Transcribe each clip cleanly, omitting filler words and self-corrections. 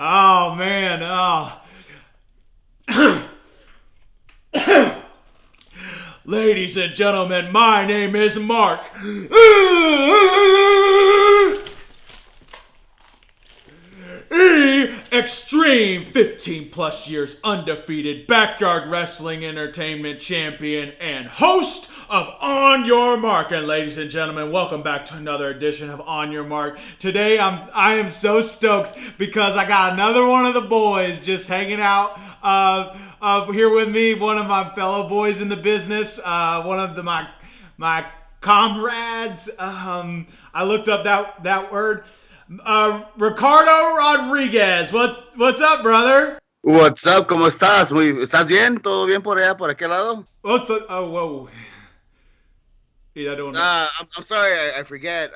Oh man. Ladies and gentlemen, my name is Mark. E Xtreme, 15 plus years undefeated backyard wrestling entertainment champion and host of On Your Mark. And ladies and gentlemen, welcome back to another edition of On Your Mark. Today I am so stoked because I got another one of the boys just hanging out here with me, one of my fellow boys in the business, one of my comrades. I looked up that word. Ricardo Rodriguez. What's up, brother? What's up? ¿Cómo estás? ¿Estás bien? ¿Todo bien por allá, por aquel lado? Whoa. Yeah, I don't know. I'm sorry, I forget.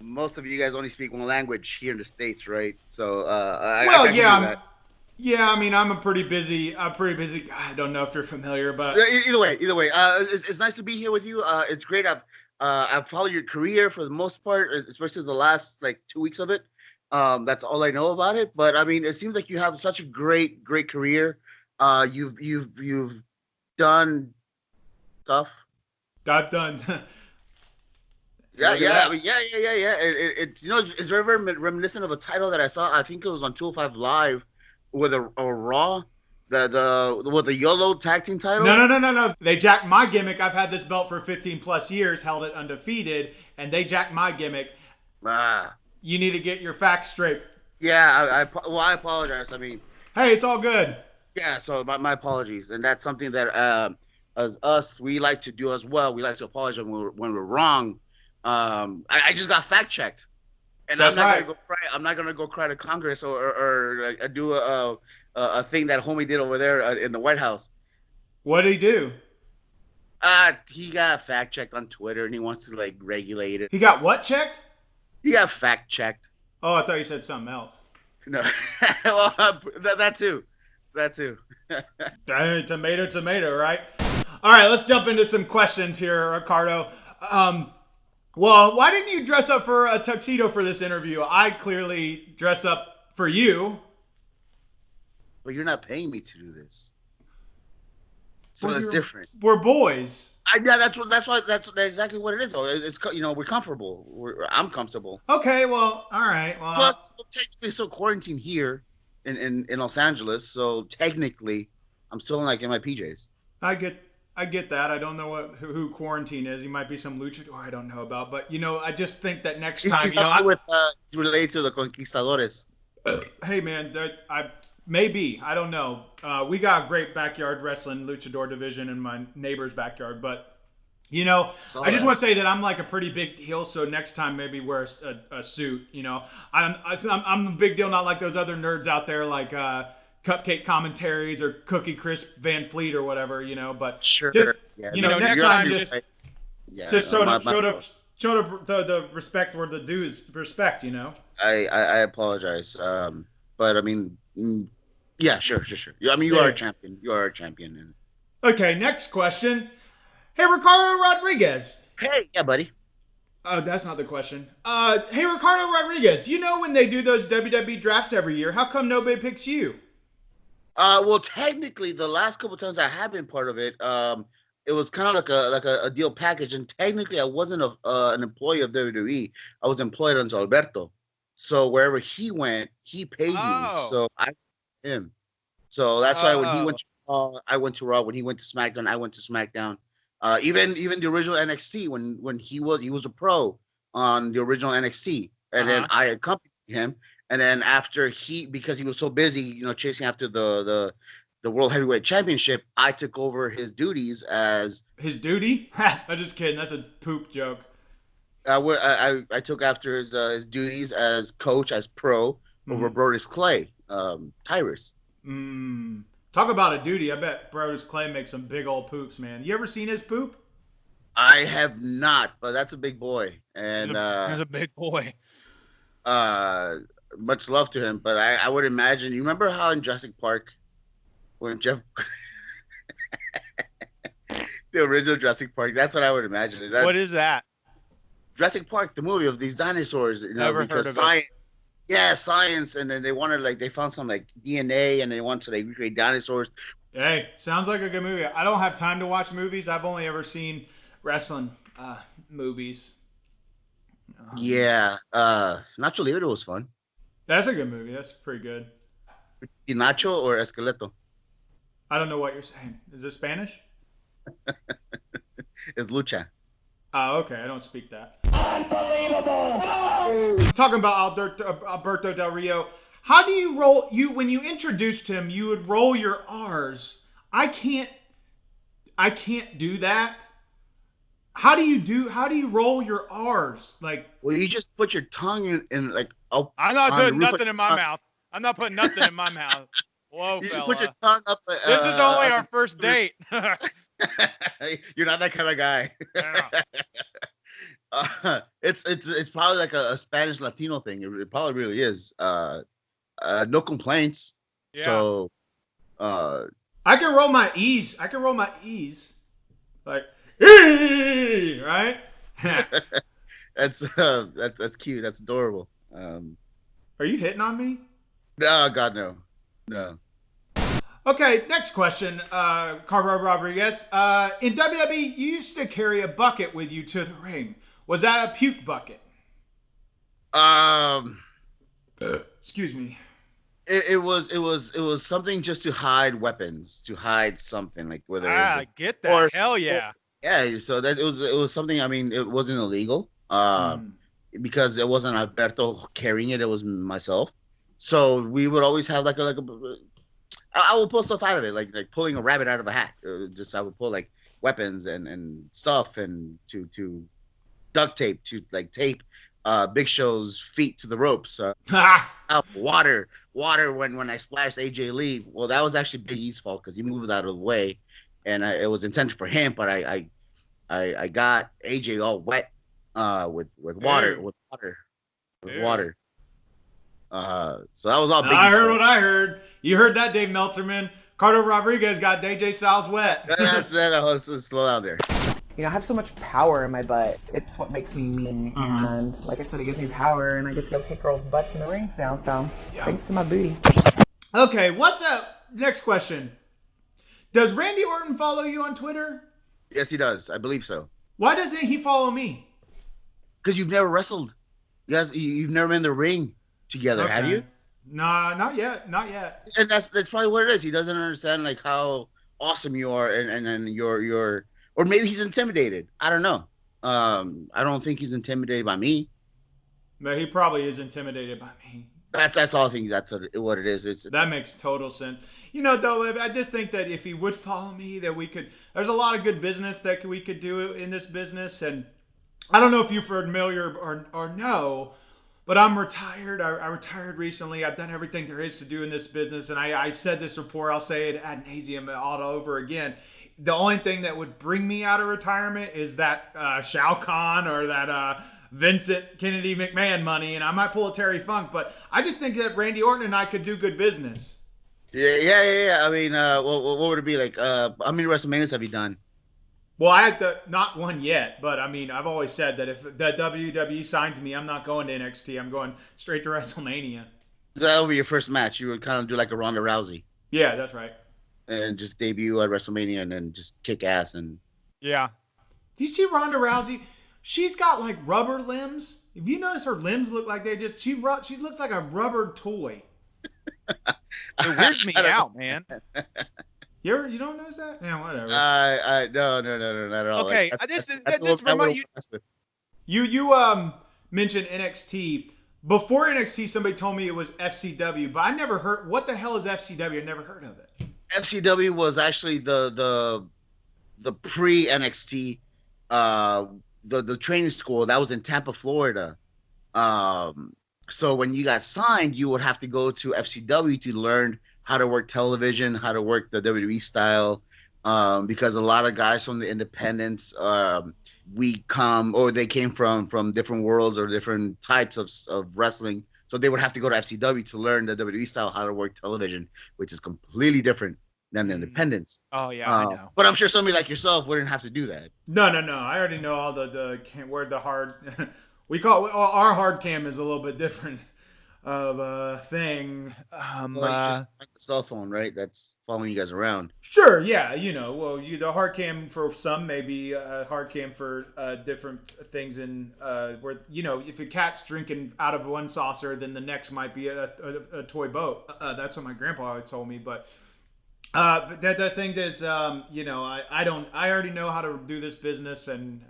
Most of you guys only speak one language here in the States, right? So, I mean, I'm pretty busy. I don't know if you're familiar, but either way, it's nice to be here with you. It's great. I've followed your career for the most part, especially the last 2 weeks of it. That's all I know about it. But I mean, it seems like you have such a great career. You've done stuff. I've done. Yeah. It it's very reminiscent of a title that I saw. I think it was on 205 Live with a Raw. The YOLO tag team title? No. They jacked my gimmick. I've had this belt for 15 plus years, held it undefeated, and they jacked my gimmick. You need to get your facts straight. Yeah, I apologize. I mean, hey, it's all good. Yeah, so my apologies, and that's something that as us we like to do as well. We like to apologize when we're wrong. I just got fact checked, and I'm not gonna go cry to Congress or do a thing that homie did over there in the White House. What did he do? He got fact checked on Twitter, and he wants to regulate it. He got what checked? He got fact checked. Oh, I thought you said something else. No, well, that too. Tomato, right? All right, let's jump into some questions here, Ricardo. Well, why didn't you dress up for a tuxedo for this interview? I clearly dress up for you. But you're not paying me to do this, so it's different. We're boys. That's exactly what it is. Though it's we're comfortable. I'm comfortable. Okay, well, all right. Well, plus technically still quarantined here in Los Angeles, so technically I'm still in my PJs. I get that. I don't know who quarantine is. He might be some luchador I don't know about, but I just think that next time he's related to the Conquistadores. Hey man, maybe. I don't know. We got a great backyard wrestling luchador division in my neighbor's backyard, but I just want to say that I'm a pretty big deal. So next time, maybe wear a suit. I'm a big deal, not like those other nerds out there, like Cupcake Commentaries or Cookie Crisp Van Fleet or whatever. But sure, next time just show the respect where the due is respect. I apologize, but I mean. Yeah, sure. I mean, you are a champion. You are a champion. Okay, next question. Hey, Ricardo Rodriguez. Hey, yeah, buddy. That's not the question. Hey, Ricardo Rodriguez. When they do those WWE drafts every year, how come nobody picks you? Well, technically, the last couple times I have been part of it, it was kind of like a deal package, and technically, I wasn't an employee of WWE. I was employed under Alberto. So wherever he went, he paid me. So I him. So that's why when he went to Raw, I went to Raw. When he went to SmackDown, I went to SmackDown. Even the original NXT when he was a pro on the original NXT, and then I accompanied him. And then after because he was so busy, chasing after the World Heavyweight Championship, I took over his duties as his duty. I'm just kidding. That's a poop joke. I took after his duties as coach, as pro, over Brodus Clay, Tyrus. Talk about a duty. I bet Brodus Clay makes some big old poops, man. You ever seen his poop? I have not, but that's a big boy. And that's a big boy. Much love to him, but I would imagine. You remember how in Jurassic Park, when Jeff, the original Jurassic Park, that's what I would imagine. What is that? Jurassic Park, the movie of these dinosaurs, Never because heard of science. Yeah, science, and then they found some like DNA, and they wanted to like recreate dinosaurs. Hey, sounds like a good movie. I don't have time to watch movies. I've only ever seen wrestling movies. Yeah, Nacho Libre was fun. That's a good movie. That's pretty good. Nacho or Esqueleto? I don't know what you're saying. Is it Spanish? It's Lucha. Oh, okay. I don't speak that. Unbelievable! Talking about Alberto Del Rio. How do you roll? When you introduced him, you would roll your R's. I can't do that. How do you roll your R's? Like, well, you just put your tongue in like. I'm not putting nothing in my mouth. I'm not putting nothing in my mouth. Whoa, you fella. just put your tongue up. This is only our first date. You're not that kind of guy. Yeah. It's probably like a Spanish Latino thing. It probably really is. No complaints. Yeah. So, I can roll my E's. Like, E, right? that's cute. That's adorable. Are you hitting on me? No, God, no. Okay, next question, Carver Rodriguez. In WWE, you used to carry a bucket with you to the ring. Was that a puke bucket? Excuse me. It was something just to hide weapons, to hide something like whether I get that. Hell yeah. Yeah, so that it was something. I mean, it wasn't illegal. Because it wasn't Alberto carrying it; it was myself. So we would always have like a. I would pull stuff out of it, like pulling a rabbit out of a hat. I would pull like weapons and stuff, and to duct tape, to like tape Big Show's feet to the ropes. Water when I splashed AJ Lee. Well, that was actually Big E's fault because he moved out of the way, and it was intended for him. But I got AJ all wet with water. So that was all Big E's I heard fault. what I heard. You heard that, Dave Meltzerman. Carter Rodriguez got DJ Styles wet. That's that. Let's slow down there. You know, I have so much power in my butt. It's what makes me me. And like I said, it gives me power, and I get to go kick girls' butts in the rings now. So thanks to my booty. Okay, what's up? Next question. Does Randy Orton follow you on Twitter? Yes, he does. I believe so. Why doesn't he follow me? Because you've never wrestled. You've never been in the ring together, have you? Nah, not yet. And that's probably what it is. He doesn't understand like how awesome you are, and you're, or maybe he's intimidated. I don't know. I don't think he's intimidated by me. But he probably is intimidated by me. That's all I think. That's what it is. That makes total sense. You know, though, I just think that if he would follow me, that we could. There's a lot of good business that we could do in this business, and I don't know if you're familiar or no, but I'm retired. I retired recently. I've done everything there is to do in this business, and I've said this before. I'll say it ad nauseum all over again. The only thing that would bring me out of retirement is that Shao Kahn or that Vincent Kennedy McMahon money, and I might pull a Terry Funk, but I just think that Randy Orton and I could do good business. Yeah. I mean, what would it be like? How many WrestleManias have you done? Well, I had not one yet, but I mean, I've always said that if the WWE signs me, I'm not going to NXT. I'm going straight to WrestleMania. That would be your first match. You would kind of do like a Ronda Rousey. Yeah, that's right. And just debut at WrestleMania and then just kick ass and. Yeah. Do you see Ronda Rousey? She's got like rubber limbs. If you notice, her limbs look like she looks like a rubber toy. It weirds me out, man. You don't notice that? Yeah, whatever. No, not at all. Okay, Like, this remind you. You mentioned NXT. Before NXT, somebody told me it was FCW, but I never heard. What the hell is FCW? I never heard of it. FCW was actually the pre NXT, the training school that was in Tampa, Florida. So when you got signed, you would have to go to FCW to learn how to work television, how to work the WWE style, because a lot of guys from the independents, they came from different worlds or different types of wrestling. So they would have to go to FCW to learn the WWE style, how to work television, which is completely different than the independents. Oh yeah, I know. But I'm sure somebody like yourself wouldn't have to do that. No. I already know all where the hard. We call our hard cam is a little bit different. thing. Well, you just like the cell phone, right? That's following you guys around. Sure, yeah, well, the hard cam for some, maybe hard cam for different things, in where if a cat's drinking out of one saucer, then the next might be a toy boat. That's what my grandpa always told me. But the thing is, I already know how to do this business, and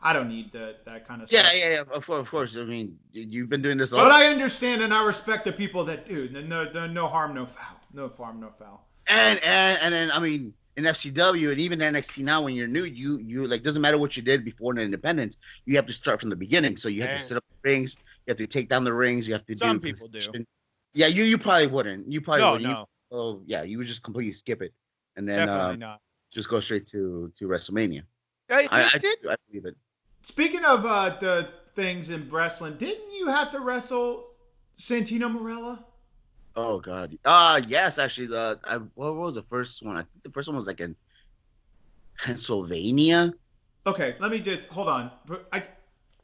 I don't need that kind of stuff. Yeah. Of course. I mean, you've been doing this. But I understand and I respect the people that do. No harm, no foul. No harm, no foul. And then I mean, in FCW and even NXT now, when you're new, you like, doesn't matter what you did before in Independence, you have to start from the beginning. So you have to set up the rings, you have to take down the rings, you have to Some people do. Yeah, you probably wouldn't. You probably wouldn't. No. So yeah, you would just completely skip it, and then Definitely not. just go straight to WrestleMania. I I believe it. Speaking of the things in wrestling, didn't you have to wrestle Santino Marella? Oh God. Yes, actually. What was the first one? I think the first one was like in Pennsylvania. Okay, let me just hold on.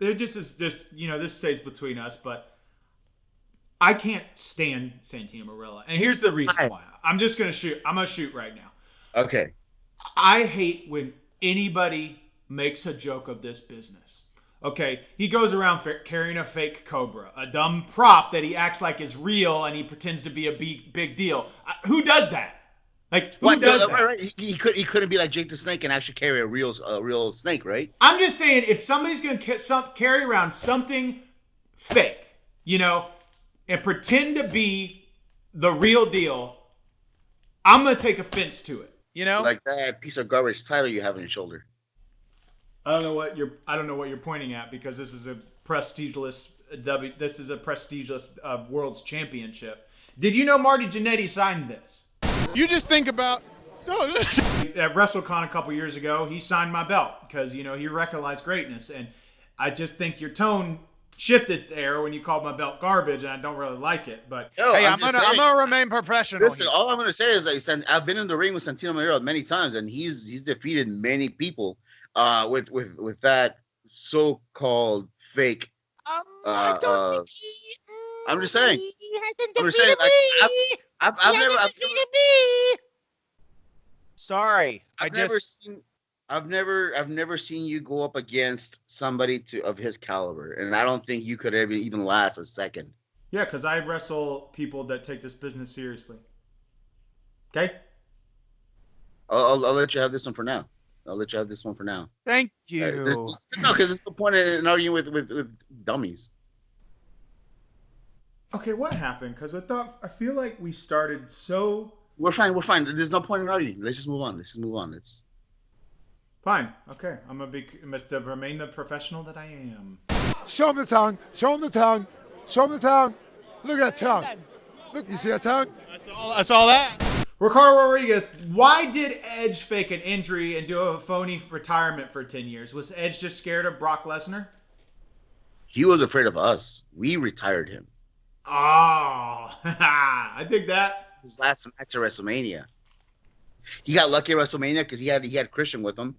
There just is this. This stays between us, but I can't stand Santino Marella, and here's the reason why. I'm gonna shoot right now. Okay. I hate when anybody makes a joke of this business. Okay, he goes around carrying a fake cobra, a dumb prop that he acts like is real, and he pretends to be a big deal. Who does that? Like, who does that? Right. He couldn't be like Jake the Snake and actually carry a real snake, right? I'm just saying, if somebody's gonna carry around something fake, and pretend to be the real deal, I'm gonna take offense to it. Like that piece of garbage title you have on your shoulder. I don't know what you're pointing at, because this is a prestigious World's Championship. Did you know Marty Jannetty signed this? You just think about At WrestleCon a couple years ago, he signed my belt because he recognized greatness, and I just think your tone shifted there when you called my belt garbage, and I don't really like it. But hey, I'm gonna remain professional. Listen, all I'm gonna say is that I've been in the ring with Santino Marella many times, and he's defeated many people with that so-called fake. I'm just saying. I've never. Sorry, I've never seen you go up against somebody of his caliber, and I don't think you could ever even last a second. Yeah, because I wrestle people that take this business seriously. Okay. I'll let you have this one for now. Thank you. No, because it's the point in arguing with dummies. Okay, what happened? Because I feel like we started so. We're fine. There's no point in arguing. Let's just move on. It's fine. Okay, I'm to remain the professional that I am. Show him the tongue. Look at that tongue. Look, you see that tongue? I saw that. Ricardo Rodriguez, why did Edge fake an injury and do a phony retirement for 10 years? Was Edge just scared of Brock Lesnar? He was afraid of us. We retired him. Oh, I dig that. His last match at WrestleMania. He got lucky at WrestleMania because he had Christian with him.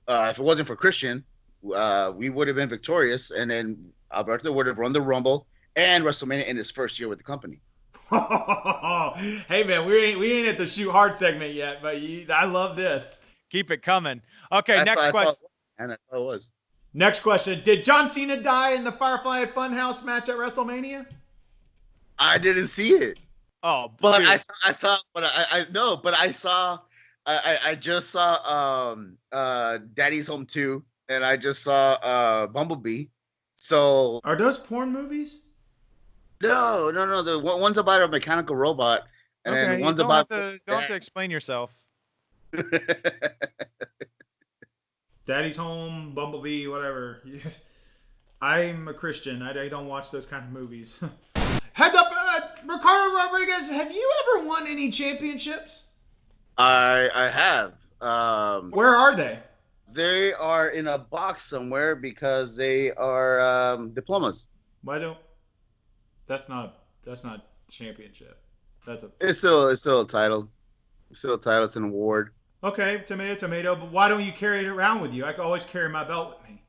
If it wasn't for Christian, we would have been victorious, and then Alberto would have run the Rumble and WrestleMania in his first year with the company. Hey man, we ain't at the shoot hard segment yet, but I love this. Keep it coming. Okay, next question. And that's all it was. Next question: did John Cena die in the Firefly Funhouse match at WrestleMania? I didn't see it. Oh, but dude. I saw. But I saw. I just saw Daddy's Home 2, and I just saw Bumblebee. So are those porn movies? No. The one's about a mechanical robot, and then one's about. Don't have to explain yourself. Daddy's Home, Bumblebee, whatever. I'm a Christian. I don't watch those kind of movies. Heads up, Ricardo Rodriguez. Have you ever won any championships? I have. Where are they? They are in a box somewhere because they are diplomas. Why don't? That's not championship. It's still a title. It's still a title. It's an award. Okay, tomato. But why don't you carry it around with you? I can always carry my belt with me.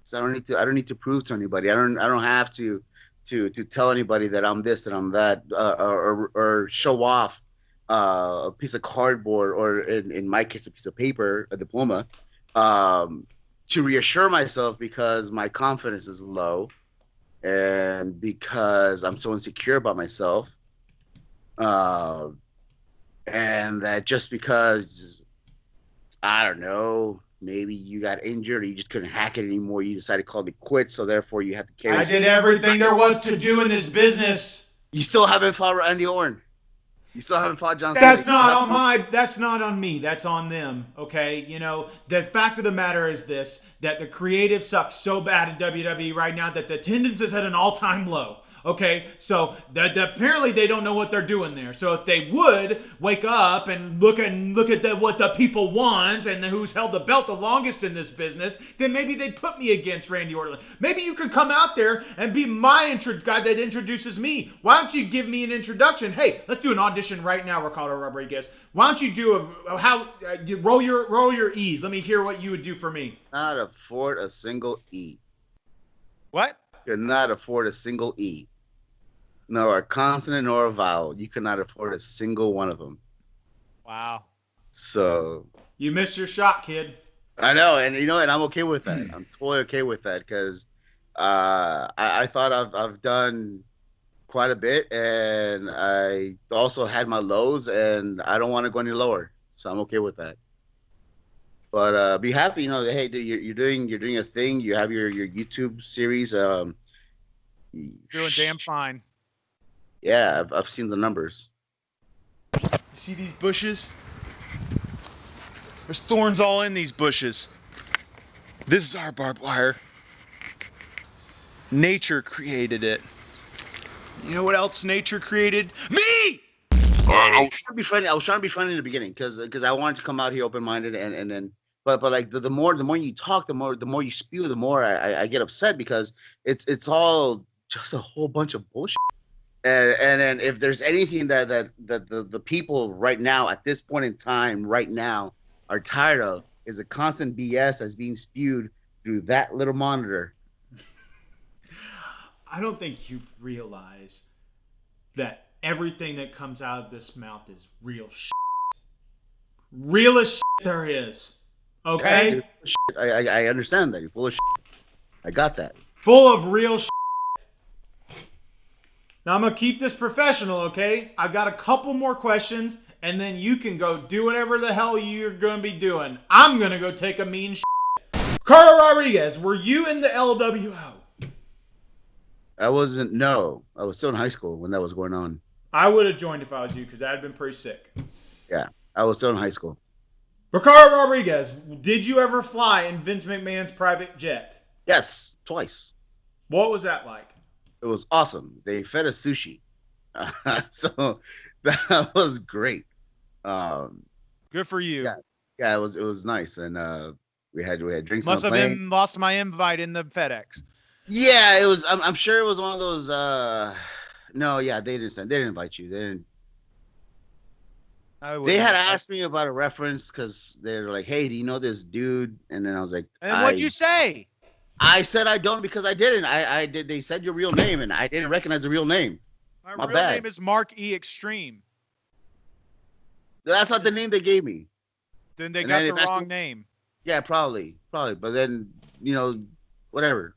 So I don't need to prove to anybody. I don't have to to tell anybody that I'm this and I'm that, or show off a piece of cardboard, or in my case, a piece of paper, a diploma, to reassure myself because my confidence is low and because I'm so insecure about myself. And that just because, I don't know, maybe you got injured or you just couldn't hack it anymore, you decided to call it quits, so therefore you have to carry. I did everything there was to do in this business. You still haven't fought Randy Orton. You still haven't fought John Cena. That's not on me. That's on them. Okay. You know, the fact of the matter is this: that the creative sucks so bad in WWE right now that the attendance is at an all-time low. Okay, so that apparently they don't know what they're doing there. So if they would wake up and look at what the people want and who's held the belt the longest in this business, then maybe they'd put me against Randy Orton. Maybe you could come out there and be my guy that introduces me. Why don't you give me an introduction? Hey, let's do an audition right now, Ricardo Rodriguez. Why don't you do roll your E's? Let me hear what you would do for me. Not afford a single E. What? Could not afford a single E. Nor a consonant nor a vowel. You could not afford a single one of them. Wow. So you missed your shot, kid. I know, and and I'm okay with that. I'm totally okay with that because I thought I've done quite a bit, and I also had my lows, and I don't want to go any lower. So I'm okay with that. But be happy, hey, dude, you're doing a thing. You have your YouTube series. Doing damn fine. Yeah, I've seen the numbers. You see these bushes? There's thorns all in these bushes. This is our barbed wire. Nature created it. You know what else nature created? Me! I was trying to be funny in the beginning because I wanted to come out here open-minded and then but like the more you talk, the more you spew, the more I get upset because it's all just a whole bunch of bullshit. And then if there's anything that the people right now at this point in time right now are tired of is a constant BS that's being spewed through that little monitor. I don't think you realize that everything that comes out of this mouth is real shit. Realest shit there is. Okay? I understand that. You're full of shit. I got that. Full of real shit. Now I'm going to keep this professional, okay? I've got a couple more questions, and then you can go do whatever the hell you're going to be doing. I'm going to go take a mean shit. Ricardo Rodriguez, were you in the LWO? I wasn't. No, I was still in high school when that was going on. I would have joined if I was you because I'd been pretty sick. Yeah, I was still in high school. Ricardo Rodriguez, did you ever fly in Vince McMahon's private jet? Yes, twice. What was that like? It was awesome. They fed us sushi, so that was great. Good for you. Yeah, it was nice, and we had drinks. Must have been lost my invite in the FedEx. Yeah, it was. I'm sure it was one of those. No, yeah, they didn't invite you. They didn't. They had asked me about a reference because they're like, "Hey, do you know this dude?" And then I was like, "And what'd you say?" I said I don't because I didn't. I did. They said your real name, and I didn't recognize the real name. My real name is Mark E Xtreme. That's not the name they gave me. Then they got the wrong name. Yeah, probably. But then whatever.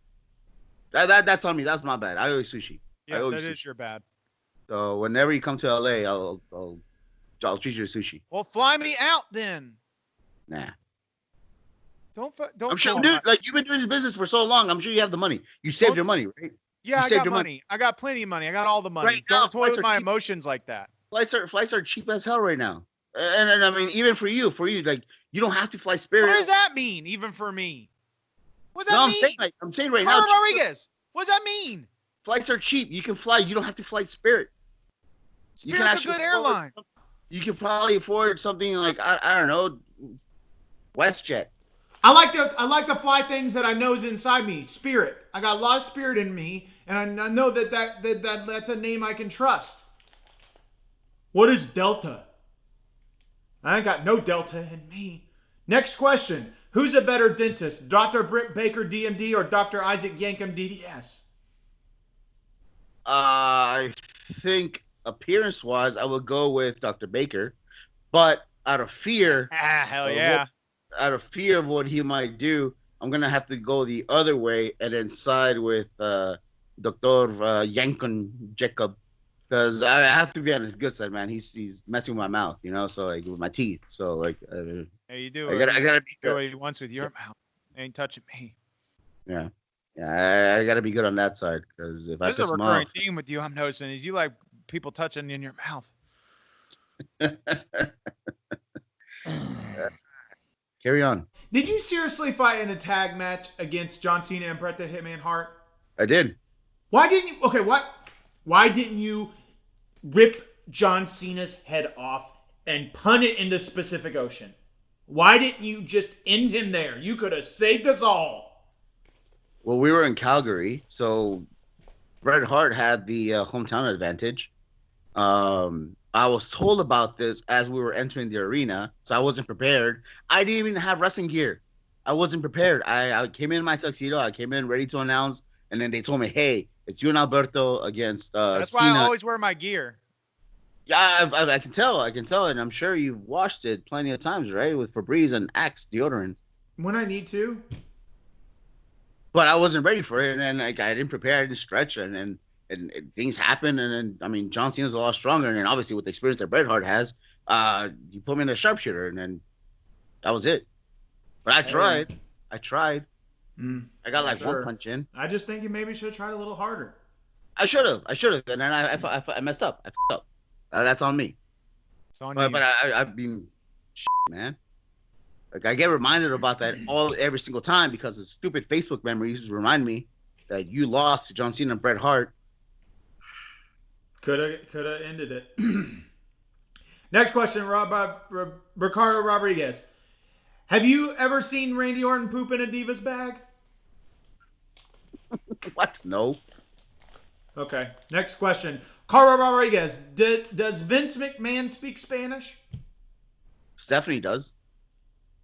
That's on me. That's my bad. I owe you sushi. Yeah, that is your bad. So whenever you come to LA, I'll treat you to sushi. Well, fly me out then. Nah. Don't. I'm sure, dude. Like you've been doing this business for so long. I'm sure you have the money. You saved your money, right? Yeah, I got money. I got plenty of money. I got all the money. Right Don't now, toy with my emotions like that. Flights are cheap as hell right now. And I mean, even for you, like you don't have to fly Spirit. What does that mean? Even for me. What does that mean? I'm saying right now. Rodriguez. What does that mean? Flights are cheap. You can fly. You don't have to fly Spirit. Spirit's a good airline. You can probably afford something like I don't know, WestJet. I like to fly things that I know is inside me. Spirit. I got a lot of spirit in me, and I know that's a name I can trust. What is Delta? I ain't got no Delta in me. Next question. Who's a better dentist? Dr. Britt Baker, DMD, or Dr. Isaac Yankem, DDS? I think appearance-wise, I would go with Dr. Baker, but out of fear, Hell of yeah. what he might do, I'm gonna have to go the other way and then side with Dr. Yankon Jacob, because I have to be on his good side, man. He's messing with my mouth, so like with my teeth. So like, Hey, you do. I gotta be do good. what he wants with your mouth. Ain't touching me. Yeah, I gotta be good on that side, because if There's I a piss him recurring off, theme with you. I'm noticing is you like people touching in your mouth. carry on. Did you seriously fight in a tag match against John Cena and Bret the Hitman Hart? I did. Why didn't you? Okay, what? Why didn't you rip John Cena's head off and punt it into Pacific Ocean? Why didn't you just end him there? You could have saved us all. Well, we were in Calgary, so Bret Hart had the hometown advantage. I was told about this as we were entering the arena, so I wasn't prepared. I didn't even have wrestling gear. I wasn't prepared. I came in my tuxedo. I came in ready to announce, and then they told me, "Hey, it's you and Alberto against That's Cena." why I always wear my gear. Yeah, I can tell. I can tell, and I'm sure you've watched it plenty of times, right? With Febreze and Axe deodorant. When I need to. But I wasn't ready for it, and then like I didn't prepare, I didn't stretch, and then things happen, and then I mean John Cena's a lot stronger, and then obviously with the experience that Bret Hart has, you put me in the sharpshooter, and then that was it. But I tried. I tried. I got like one punch in. I just think you maybe should have tried a little harder. I should have, and then I messed up. I fucked up. That's on me. It's on But you. I mean, man. Like I get reminded about that every single time because of stupid Facebook memories remind me that you lost to John Cena and Bret Hart. Could have ended it. Next question, Ricardo Rodriguez. Have you ever seen Randy Orton poop in a Divas bag? What? No. Okay. Next question. Carl Rodriguez. Does Vince McMahon speak Spanish? Stephanie does.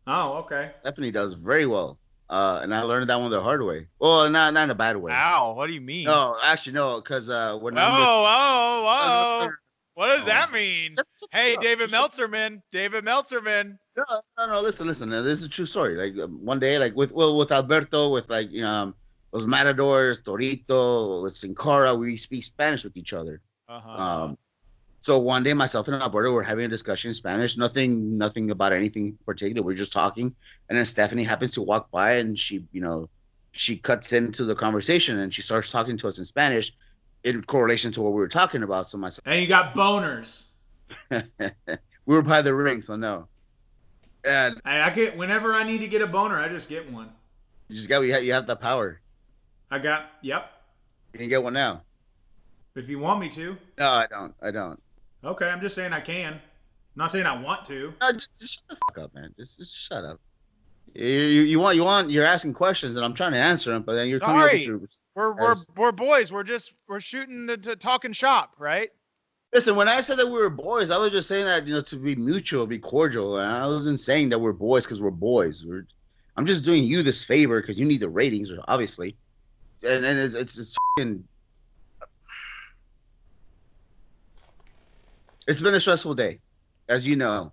Oh, okay. Stephanie does very well. And I learned that one the hard way. Well, not in a bad way. Ow, what do you mean? No, actually, no, because when Oh. What does that mean? Hey, David Meltzerman. No, listen. This is a true story. Like one day, like with Alberto, with like those Matadors, Torito, with Sin Cara, we speak Spanish with each other. So one day, myself and Alberto were having a discussion in Spanish. Nothing about anything particular. We're just talking, and then Stephanie happens to walk by, and she cuts into the conversation, and she starts talking to us in Spanish, in correlation to what we were talking about. So myself, And you got boners. we were by the ring, so no. And I get whenever I need to get a boner, I just get one. you have the power. Yep. You can get one now. If you want me to. No, I don't. Okay, I'm just saying I can. I'm not saying I want to. No, just shut the fuck up, man. Just shut up. You're asking questions, and I'm trying to answer them, but then you're coming up with your. We're boys. We're shooting the talking shop, right? Listen, when I said that we were boys, I was just saying that to be mutual, be cordial. And I wasn't saying that we're boys because we're boys. I'm just doing you this favor because you need the ratings, obviously. And it's fucking. It's been a stressful day, as you know,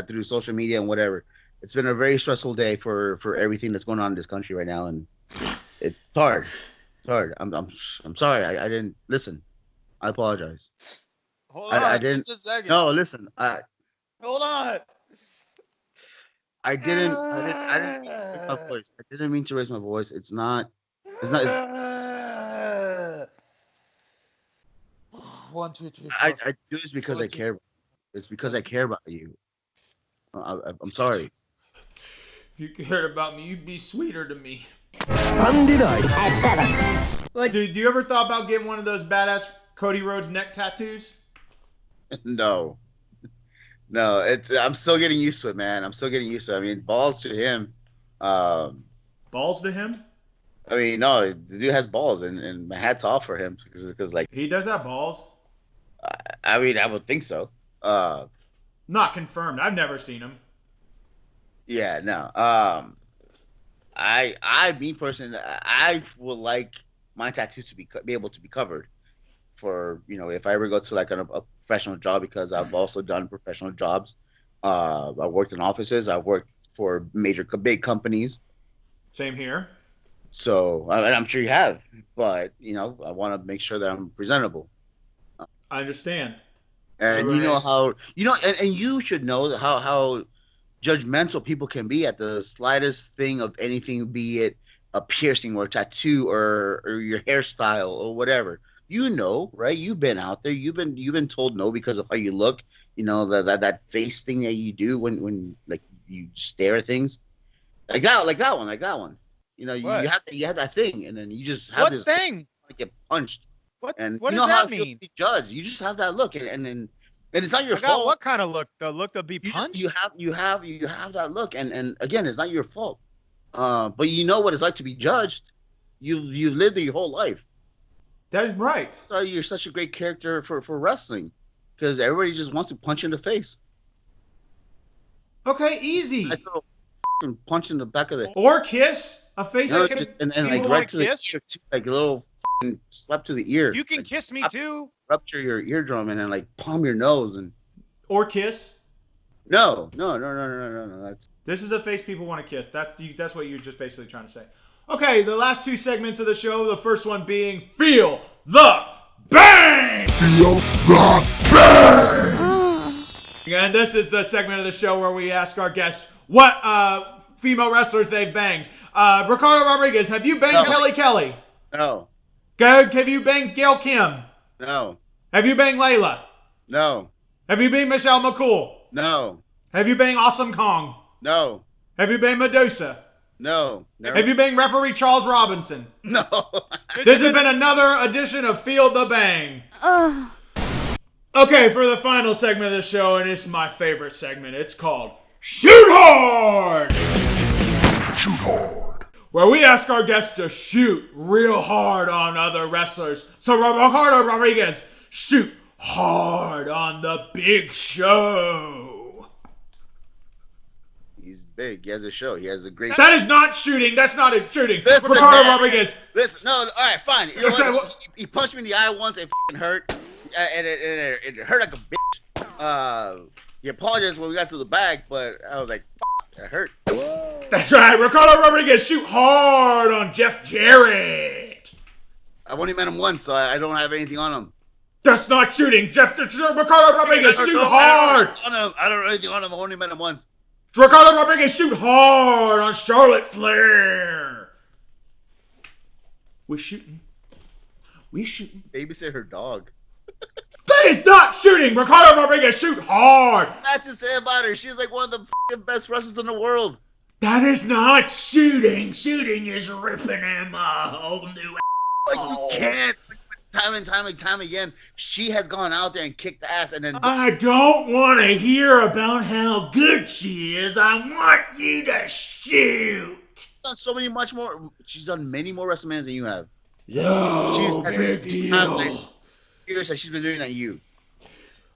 through social media and whatever. It's been a very stressful day for everything that's going on in this country right now, and it's hard. It's hard. I'm sorry. I didn't listen. I apologize. Hold on. I didn't. Just a second. No, listen. Hold on. I didn't raise my voice. I didn't mean to raise my voice. It's not. It's 1, 2, 3, 4. I do this because I care. It's because I care about you. I'm sorry. If you cared about me, you'd be sweeter to me. Sunday night at 7. Dude, do you ever thought about getting one of those badass Cody Rhodes neck tattoos? No. I'm still getting used to it, man. I'm still getting used to it. I mean, balls to him. Balls to him? I mean, no, the dude has balls, and my hat's off for him because like He does have balls. I mean, I would think so. Not confirmed. I've never seen him. Yeah, no. Me personally, I would like my tattoos to be able to be covered for if I ever go to like a professional job, because I've also done professional jobs. I worked in offices. I've worked for big companies. Same here. So I'm sure you have, but I want to make sure that I'm presentable. I understand. And Right. you know how and you should know how judgmental people can be at the slightest thing of anything, be it a piercing or a tattoo or your hairstyle or whatever. Right? You've been out there. You've been told no because of how you look. That face thing that you do when like you stare at things. Like that one. You have that thing, and then you just have What this thing? like get punched. What? And What you does know how that it feels mean? to be judged. You just have that look, and it's not your I got fault. what kind of look? The look to be You punched? you have that look, and again, it's not your fault. But you know what it's like to be judged. You've lived it your whole life. That's right. That's why you're such a great character for wrestling, because everybody just wants to punch you in the face. Okay, easy. I throw a punch in the back of the Or kiss a face. No, that can- and you like wanna right to the kiss? ear too, like a little slap to the ear. You can like, kiss me too. rupture your eardrum and then like palm your nose and Or kiss. no. That's This is a face people want to kiss. That's what you're just basically trying to say. Okay, the last two segments of the show. The first one being Feel the Bang! Feel the bang! And this is the segment of the show where we ask our guests what female wrestlers they've banged. Ricardo Rodriguez, have you banged No. Kelly Kelly? no, Have you banged Gail Kim? no, Have you banged Layla? no, Have you banged Michelle McCool? no, Have you banged Awesome Kong? no, Have you banged Medusa? no, never, Have you banged referee Charles Robinson? no. This has been another edition of Feel the Bang. Okay, for the final segment of the show, and it's my favorite segment. It's called Shoot Hard! Shoot hard. Where we ask our guests to shoot real hard on other wrestlers. So Ricardo Rodriguez, shoot hard on the big show. He's big. He has a show. He has a great. That is not shooting. That's not a shooting. Listen, Ricardo man. Rodriguez. Listen, no, all right, fine. You know Okay, what? what- He punched me in the eye once. It f***ing hurt, and it hurt like a bitch. He apologized when we got to the bag, but I was like, it hurt. That's right. Ricardo Rodriguez, shoot hard on Jeff Jarrett. I've only met him once, so I don't have anything on him. That's not shooting. Ricardo Rodriguez, shoot hard. I don't know anything on him. I've only met him once. Ricardo Rodriguez, shoot hard on Charlotte Flair. We're shooting. Babysit her dog. That is not shooting. Ricardo Rodriguez, shoot hard. That's to say about her. She's like one of the f***ing best wrestlers in the world. That is not shooting. Shooting is ripping him a whole new. But you can't. Time and time again, she has gone out there and kicked ass, and then I don't want to hear about how good she is. I want you to shoot. done so many much more. She's done many more WrestleManias than you have. Yo, She's big deal. Years that she's been doing that. You.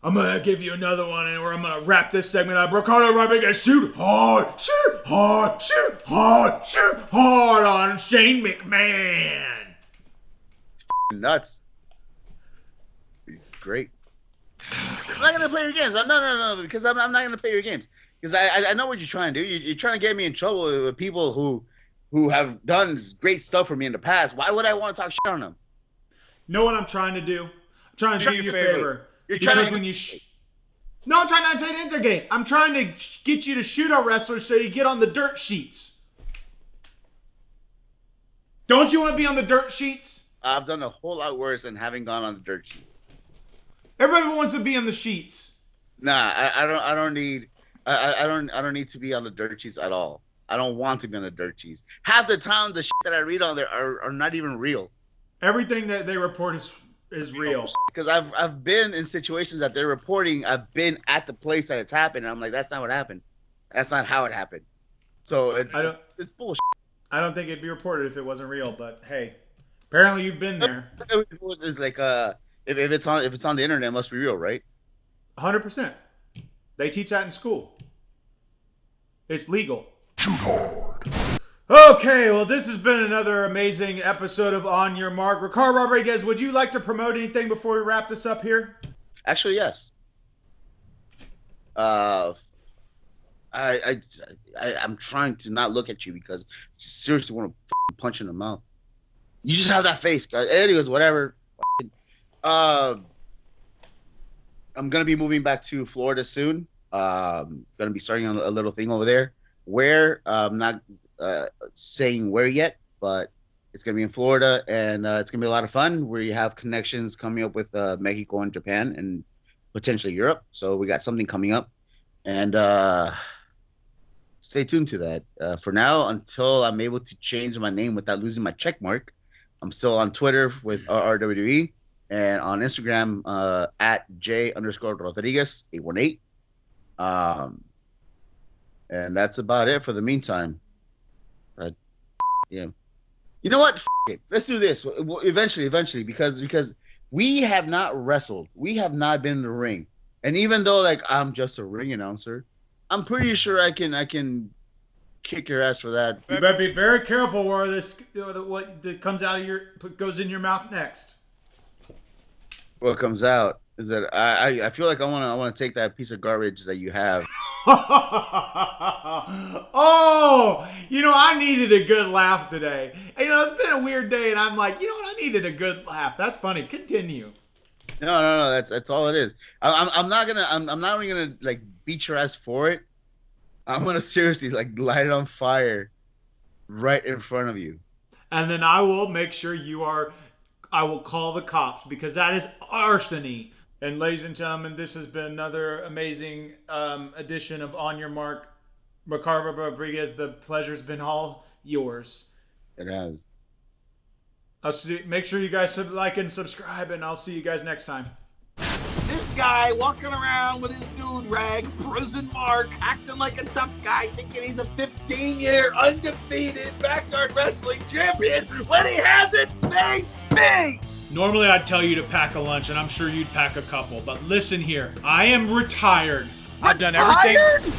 I'm gonna give you another one, and I'm gonna wrap this segment up. Ricardo Rodriguez, shoot hard, shoot hard, shoot hard, shoot hard on Shane McMahon. Nuts. He's great. I'm not gonna play your games. No, because I'm not gonna play your games. Because I know what you're trying to do. You're trying to get me in trouble with people who have done great stuff for me in the past. Why would I want to talk shit on them? You know what I'm trying to do? I'm trying to do you a favor. You're trying Because to when you No, I'm trying not to instigate. I'm trying to get you to shoot a wrestler so you get on the dirt sheets. Don't you want to be on the dirt sheets? I've done a whole lot worse than having gone on the dirt sheets. Everybody wants to be on the sheets. Nah, I don't need to be on the dirt sheets at all. I don't want to be on the dirt sheets. Half the time, the shit that I read on there are not even real. Everything that they report is real. Because I've been in situations that they're reporting. I've been at the place that it's happened, and I'm like, that's not what happened. That's not how it happened. So it's bullshit. I don't think it'd be reported if it wasn't real, but hey, apparently you've been there. It's like if it's on the internet, it must be real, right? 100%. They teach that in school. It's legal. Shoot hard. Okay, well, this has been another amazing episode of On Your Mark. Ricardo Rodriguez, would you like to promote anything before we wrap this up here? Actually, yes. I'm trying to not look at you because I seriously want to punch in the mouth. You just have that face, guys. Anyways, whatever. I'm gonna be moving back to Florida soon. Gonna be starting a little thing over there. Where I'm not saying where yet, but it's gonna be in Florida, and it's gonna be a lot of fun. We have connections coming up with Mexico and Japan, and potentially Europe. So we got something coming up, and stay tuned to that. For now, until I'm able to change my name without losing my check mark, I'm still on Twitter with RRWE and on Instagram at J_Rodriguez 818. And that's about it for the meantime. Yeah. You know what? It. Let's do this eventually, because we have not wrestled. We have not been in the ring. And even though like I'm just a ring announcer, I'm pretty sure I can kick your ass for that. You better be very careful where what comes out of goes in your mouth next. What comes out is that I feel like I want to take that piece of garbage that you have. Oh, I needed a good laugh today. It's been a weird day, and I'm like, I needed a good laugh. That's funny. Continue. No. That's all it is. I'm not only gonna like beat your ass for it. I'm gonna seriously like light it on fire right in front of you. And then I will make sure I will call the cops because that is arsony. And ladies and gentlemen, this has been another amazing edition of On Your Mark. Ricardo Rodriguez, the pleasure's been all yours. It has. Make sure you guys like and subscribe, and I'll see you guys next time. This guy walking around with his dude rag, prison mark, acting like a tough guy, thinking he's a 15-year undefeated backyard wrestling champion when he hasn't faced me! Normally I'd tell you to pack a lunch, and I'm sure you'd pack a couple, but listen here. I am retired. I've done everything.